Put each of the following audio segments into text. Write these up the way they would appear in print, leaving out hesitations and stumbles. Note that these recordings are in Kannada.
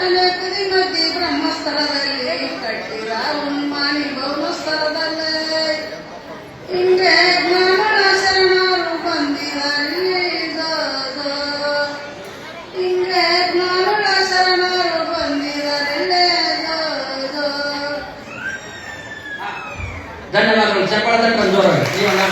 ಅನೇಕದಿ ನದಿ ಬ್ರಹ್ಮಸ್ಥಳದಲ್ಲಿ ಕಟ್ಟಿದ ಉನ್ಮಾನಿ ಭೌಮ ಸ್ಥಳದಲ್ಲೇ ಹಿಂಗೆ ಜ್ಞಾನದ ಶರಣರು ಬಂದಿದ್ದಾರೆ ಹಿಂಗೆ ಜ್ಞಾನದ ಶರಣರು ಬಂದಿದ್ದಾರೆ. ಧನ್ಯವಾದಗಳು. ಚಪ್ಪಾಳೆ ತಟ್ಕೊಂಡು ಜೋರಾಗಿ ಜೀವನ.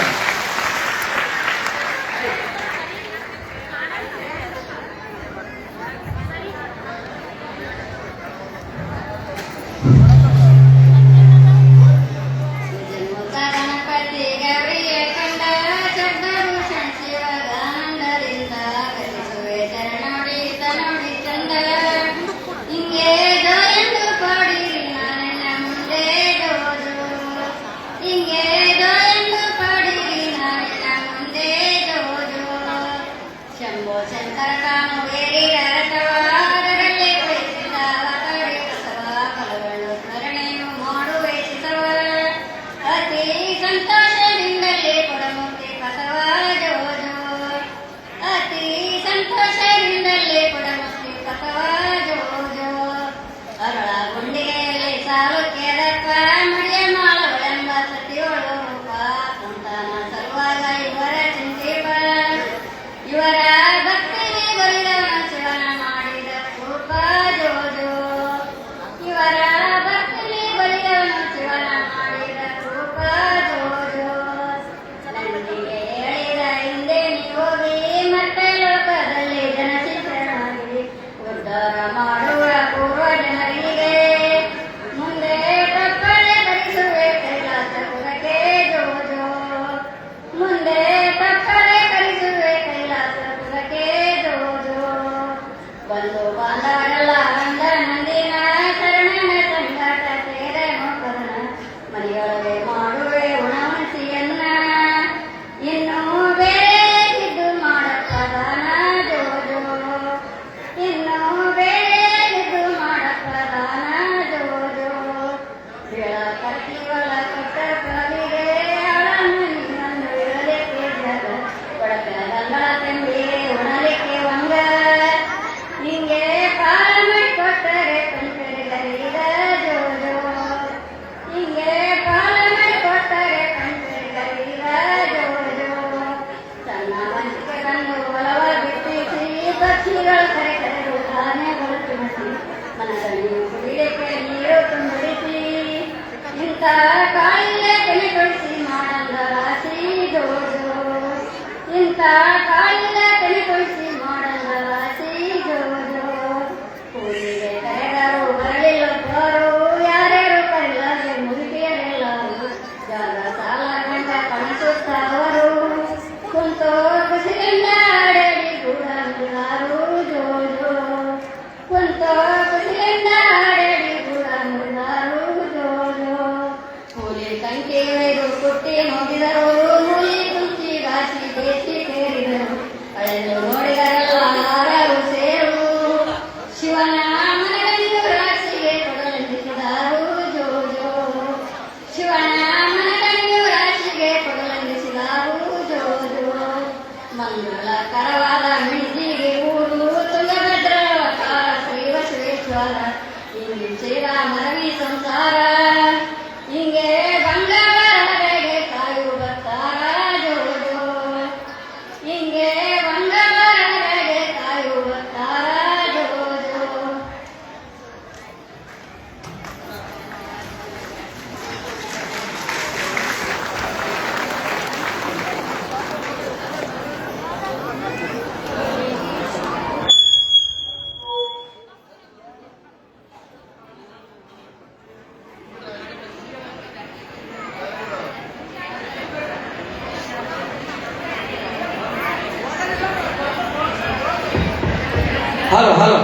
ಹಲೋ ಹಲೋ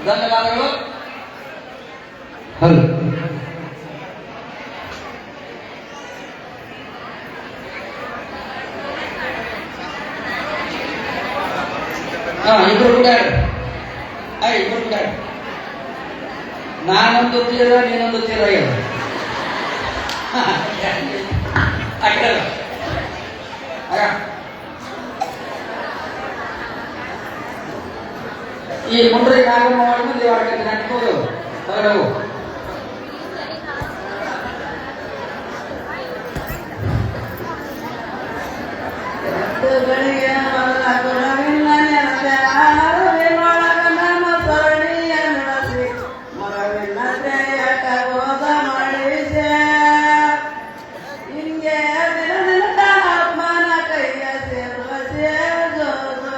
ಧನ್ಯವಾದಗಳು. ಹಲೋ ಇಬ್ರು ಕೂಡ ಇಬ್ರು ಕೂಡ ನಾನೊಂದು ತೀರ ನೀನೊಂದು ತೀರ ಈ ಮುಂಡ್ರಿ ನಾಗಮ್ಮ ಮಾಡಿ ಮುಂದೆ ವಾಡಕತ್ತೆ ನಾಟಕ ಹೊರಗಡೆ ಹೋಗು. ಗಳಿಗೆ ಮಲ್ಲ ಗುಣವಿಲ್ಲ ನೆನಪೆ ಆನರವಿನೊಳಗ ನಮ್ಮ ಸರಣಿಯ ನಡೆಸಿ ಮರವಿಲ್ಲದೆ ಯಾಕೋದ ಮಾಡಿಸೆ ಹಿಂಗೆ ದಿನ ದಿನದ ಆತ್ಮನ ಕೈಯ ಸೇರುವ ಸೇಜೋದು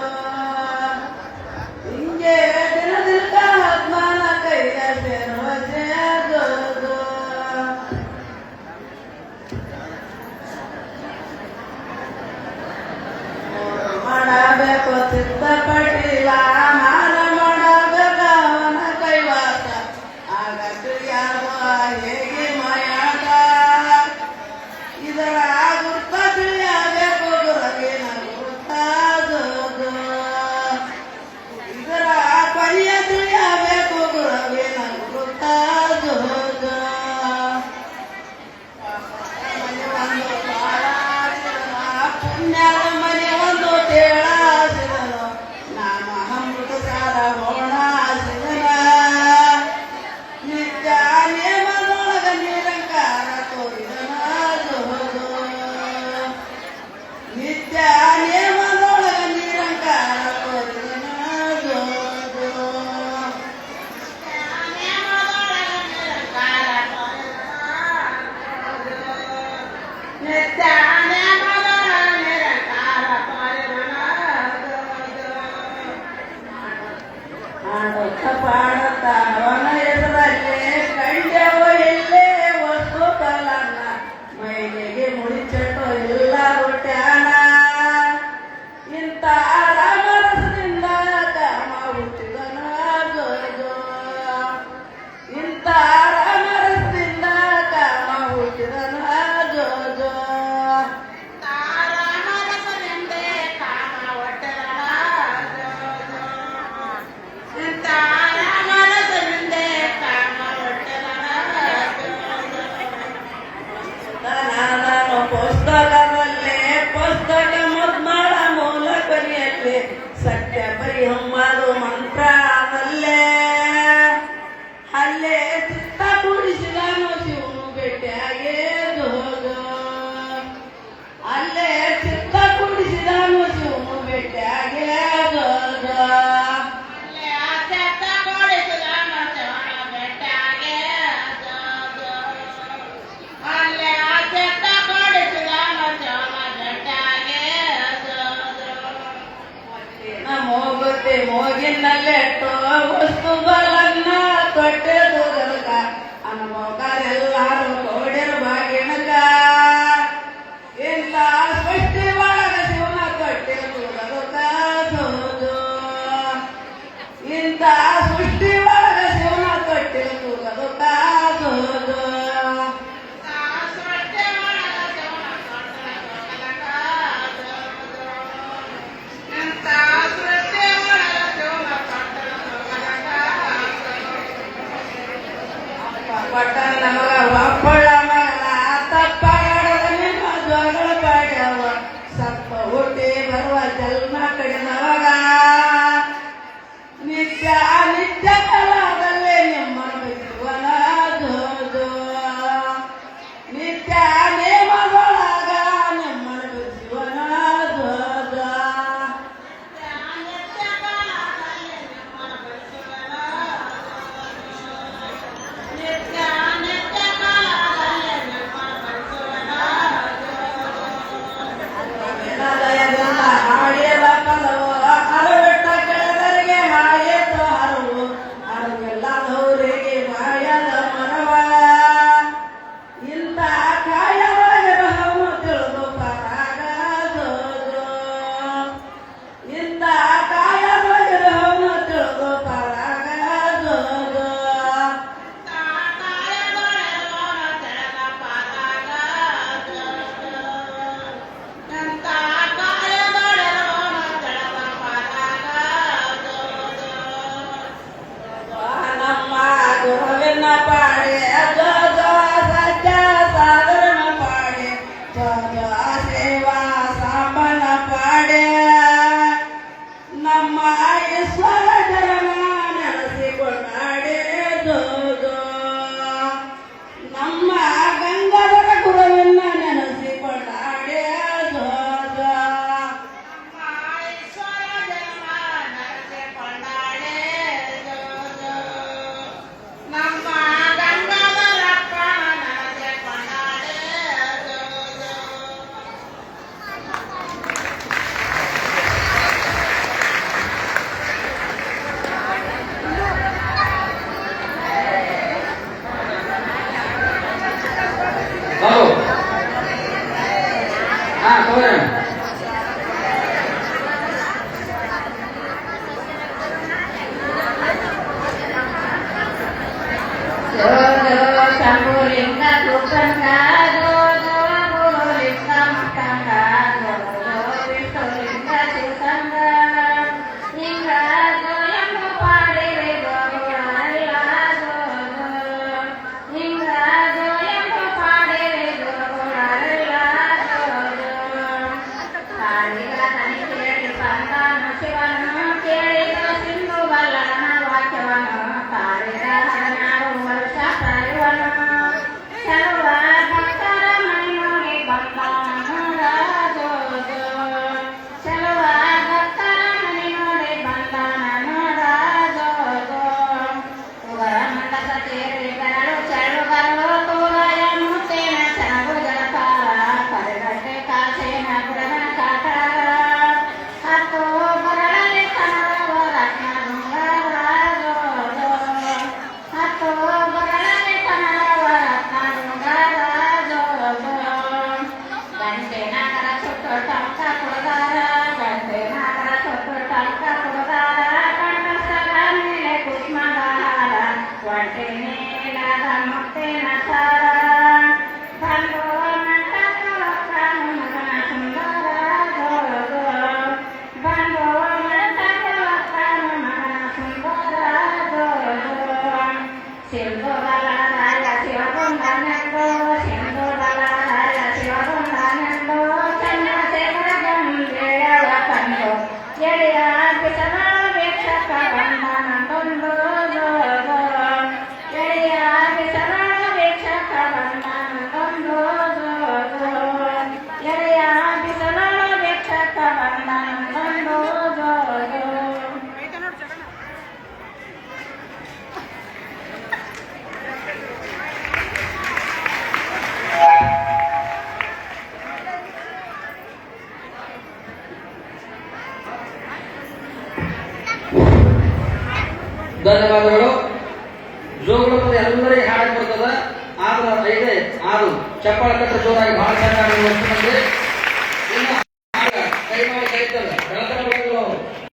ಹಿಂಗೆ ದಿನ ದಿನದ ಆತ್ಮನ ಕೈಯ ಸೇರುವ ಸೇಜೋದು ಮಾಡಬೇಕು ಸಿದ್ಧಪಟ್ಟಿಲ್ಲ ಮಾನ ಮಾಡಬೇಕ ಅವನ ಕೈವಾಸ ಆಗ ತಿಳಿಯಾಗುವ ಹೇಗೆ ಮಾಯಾಟ ಇದರ ಗುರುತ ತಿಳಿಯಬೇಕು ಗುರುವಿನ ಗುರುತ ಜೋದು ಇದರ ಕೊನೆಯ ತಿಳಿಯಬೇಕು ಗುರುವಿನ ಗುರುತ ಜೋದು ಮನೆ ಒಂದು ಬಾಳಾಸಿದನ ಪುಣ್ಯದ ಮನೆ ಒಂದು ತೇಳಾಸಿದನು ನಾಮ ಅಮೃತಸಾರ ಹೋಣಾಸಿದನ ನಿತ್ಯ ನೇಮದೊಳಗ ನಿರಂಕಾರ ತೋರಿದನ ಜೋದು ನಿತ್ಯ ನೇಮದೊಳಗ ನಿರಂಕಾರ ತೋರಿದನ ಜೋದು ನಿತ್ಯ ಹಾಡುತ್ತ ಪಾಡುತ್ತ ಅವನ ಹೆಸರಲ್ಲೇ ಕಂಡೆವು ಇಲ್ಲೇ ವಸ್ತು ಫಲನ ಮೈಲಿಗೆ ಮುಡಿಚಟ್ಟು ಇಲ್ಲ ಹುಟ್ಟ್ಯಾನ ಇಂಥ ರಾಮರಸದಿಂದ ಕಾಮ ಹುಟ್ಟಿದನ ಜೋಜೋ ಇಂಥ ರಾಮರಸದಿಂದ ಕಾಮ ಹುಟ್ಟಿದನ ಜೋಜೋ ನಾನು ಪುಸ್ತಕದಲ್ಲೇ ಪುಸ್ತಕ ಮುದ್ಮಾಳ ಮೂಲ ಕರಿಯಲ್ಲಿ ಸತ್ಯ ಪರಿಹಮ್ಮದು ಮಂತ್ರದಲ್ಲೇ ಅಲ್ಲೇ ಚಿತ್ತ ಕೂಡಿಸಿದನು ಶಿವನು ಭೇಟಿಯಾಗೆ ಜೋಜೋ ಅಲ್ಲೇ ಚಿತ್ತ ಕೂಡಿಸಿದನು ಶಿವನು ಭೇಟಿಯಾಗೆ ಜೋಜೋ ಮೋಗುತ್ತೆ ಮೋಗಿನಲ್ಲೆಟ್ಟು ವಸ್ತು ಬಲನ್ನ ತೊಟ್ಟೆದು ಗಲಕ ಅನುಭವಕಾರೆಲ್ಲಾರು ಕೋಡಿರು ಬಾಗಿಣಕ ಇಂಥ ಸೃಷ್ಟಿ ಒಳಗ ಶಿವನ ತೊಟ್ಟೆದು ಗಲಕ ಜೋಜೋ ಇಂಥ ಸೃಷ್ಟಿ ಒಳಗ ಶಿವನ ತೊಟ್ಟೆದು ಗಲಕ ಜೋಜೋ ಪಟ್ಟ ನಮಗ ಒಪ್ಪಳ ಮಗನ ತಪ್ಪಾಡದ ನಿಮ್ಮ ಜೋಗಳ ಪಾಡ್ಯವ ಸಪ್ಪ ಹುಟ್ಟಿ ಬರುವ ಜನ್ಮ ಕಡಿದವಾಗ ನಿತ್ಯ ನಿತ್ಯ ಕಾಲದಲ್ಲೇ ನಿಮ್ಮನ್ನು ಜೀವನ ಜೋಜೋ ನಿತ್ಯ ನೇಮದೊಳಗ ನಿಮ್ಮನ್ನು ಜೀವನ ಜೋಜೋ ಹಾಡಿಯದ ಪದವು ಹರಬಿಟ್ಟ ಕೆಳದರಿಗೆ ಹಾಯೇತು ಹರವು ಹರವೆಲ್ಲದವರಿಗೆ ಮಾಯದ ಮನವ ಇಂಥ ಕಾಯವಾಗಿರಹವು ತಿಳಿದು ಪರಾಗ ಜೋಜೋ ಇಂಥ ಕಾಯವಾಗಿರಹವು ತಿಳಿದು ಪರಾಗ ಜೋಜೋ ನಮ್ಮ ಗುರುವಿನ ಪಾಡೆ ಜೋಜೋ ಸತ್ಯ ಸಾಗರನ ಪಾಡೆ ಜೋಜೋ ಸೇವಾ ಸಾಂಬನ ಪಾಡೆ ನಮ್ಮ ಈಶ್ವರ ಜನನ ನೆನೆಸಿಕೊಂಡಾಡೆ ಜೋಜೋ ಶಂಭುಲಿಂಗ ಸುತಂಗ ಗುರುಲಿಂಗ ಮುಖಂಗ ವಿಷ್ಣುಲಿಂಗ ಶಿವಸಂಗ ಲಿಂಗ ಎಂಬ ಪಾಡಿರೆ ಗೋಗುಳಲ್ಲ ಲಿಂಗ ಎಂಬ ಪಾಡಿರೆ ಗೋಗುಳಲ್ಲ ಕಾಳಿಗಳ ತನಿ ಕೇಳಿ ಸಂತಾನ ಶಿವನು ಕೇಳಿದ ಸಿಂಧು ಬಲ್ಲನ ವಾಕ್ಯವನ್ನು ಕಾಳಿದ ಹದಿನಾರು ವರ್ಷ ಕಳೆಯುವನು ಸರ್ವ ಭಕ್ತರ ಮೈನೋಡಿ ಬಂದವನು ರಾಜೋದು ಸರ್ವ ಭಕ್ತರ ಮೈನೋಡಿ ಬಂದವನು ರಾಜೋದು ಉಗರ ಮಂಡಪ ಸೇರಿ ಗರಳು ಚಳುಗರು ತೂರಾಯ ಮುತ್ತೇನ ಚನಗು ಜಲಪಾಲ ಕರೆಗಟ್ಟೆ ಕಾಸೇನ ಪುರಗನ ಕಾಟಾರ ಹತ್ತು ಬರಳಲಿ ಕನವ ರತ್ನ ರುಂಗರಾಜೋದು ಹತ್ತು ಬರಳಲಿ ಕನವ ರತ್ನ ರುಂಗರಾಜೋದು ಗಂಟೆ ನಾಗರ ಸುಟ್ಟು ಟಂಕ ಕುಡದಾರ ಗಂಟೆ ನಾಗರ ಸುಟ್ಟು ಟಂಕ ಕುಡದಾರ ಕಂಠಸ್ಥಳ ಮೇಲೆ ಕುಸುಮಗಾರ ಒಂಟೆ ನೀಲದ ಮುತ್ತಿನ ಸಾರ ಬಂದು ಮಂಟಪವನ್ನು ಮಗನ ಸುಂದರಾಜೋದು ಬಂದು ಮಂಟಪವನ್ನು ಮಗನ ಸುಂದರಾಜೋದು ಸಿಂಧುಬಲರಾಯ ಶಿವಗುಂಡನೆಂದು ಸಿಂಧುಬಲರಾಯ ಶಿವಗುಂಡನೆಂದು ಚಂದ್ರಶೇಖರ ಗಂಗೆಯವ ಕಂಡು ಎಳೆಯ ಬಿಸವ ವೀಕ್ಷಕ ಬಂದನಂದೊಂದು ಎಳೆಯ ಬಿಸವ ವೀಕ್ಷಕ ಬಂದನಂದೊಂದು ಎಳೆಯ ಬಿಸವ ವೀಕ್ಷಕ ಬಂದನಂದೊಂದು ಧನ್ಯವಾದಗಳು. ಜೋಗುಳ ಪದ ಎಲ್ಲರಿಗೆ ಹಾಡಕ್ ಬರ್ತದ ಆದ್ರೆ ಐದೇ ಆರು ಚಪ್ಪಾಳ ಕಟ್ಟ ಜೋರಾಗಿ ಬಹಳ ಚೆನ್ನಾಗಿ